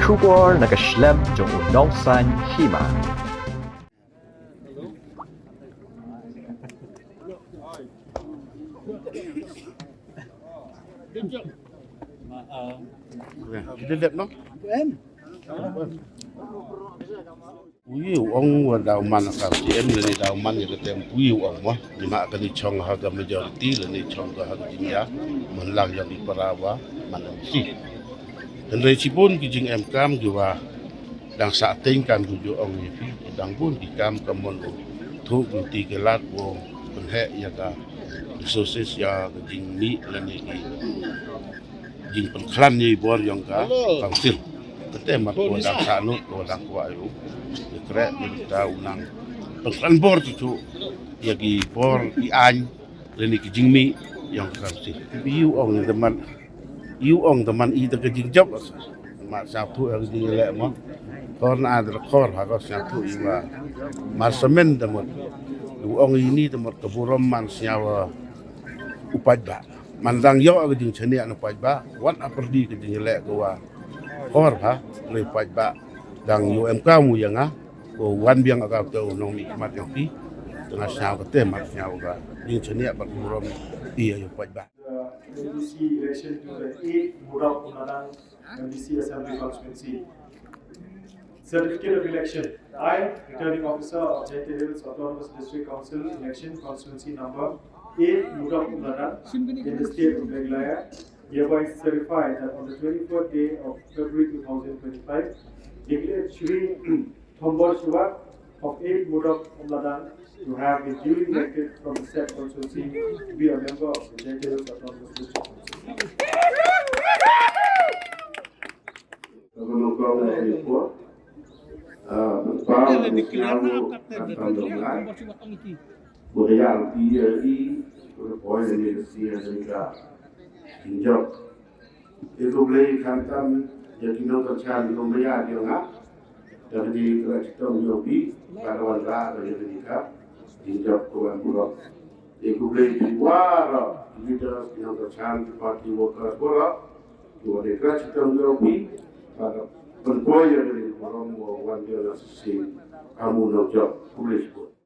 Thombor nakaslem jong unongsan Hima. Dia đẹp nó em Uyu ong wa dauman ka em le dauman ya tem uyu ong mo di ma ka ni chong ha ga majority le ni chong ga ha dia mon lang yang di parawa man si dan re sipun ki jing em kam ju wa dang sa ting kan ju ong ni pi dang bun ki kam ka mon thu ku ti ke lat wo kun he ya ka sosis ya ka jing mi le ni ki jing pen klan ni bor yang ka kang sil kete mat ko dang sa nu ko dang ko ayu kre ni ta unang pen bor tu ya gi bor i an le ni ki jing mi yang ka sil yu ong the man i the jing job ma sa tu ang jing le mo kor na adra kor ha ko sa tu i ma semen the mo lu ong ini the mo ka burom man siawa upaj ba mandang yo ang jing chenia na upaj ba wan aperdi ke jing le ko wa kor ha le upaj ba dang yu em ka mu yang a ko wan biang aga to nong mi mat yang pi tengah siaw ke te mat siaw ga jing chenia ba burom i yu upaj ba MDC election to the 8th Moodop Umladang MDC Assembly Constituency. Certificate of election. I, Returning Officer of J.T. Hills Autonomous District Council Election Constituency number 8 Moodop Umladang in the state of Meghalaya, hereby certify that on the 24th day of February 2025, declare Shri Thombor Shiwat of 8 Moodop Umladang to have been duly elected from the said constituency to be a member of the J.T. Hills Autonomous District Council. Budaya PRI berpoin dari Asia Tenggara, Injok. Itu boleh kantam jadi nonton cari nombor dia ngah. Dari Kyrtong Yobi, Karawan Ra dari Indonesia, Injok Tuan Moodop. Itu boleh diwara leaders nonton cari parti workers bola. Tuan Kyrtong Yobi, pada berpoin dari orang wan dia nasi kamu nonton boleh.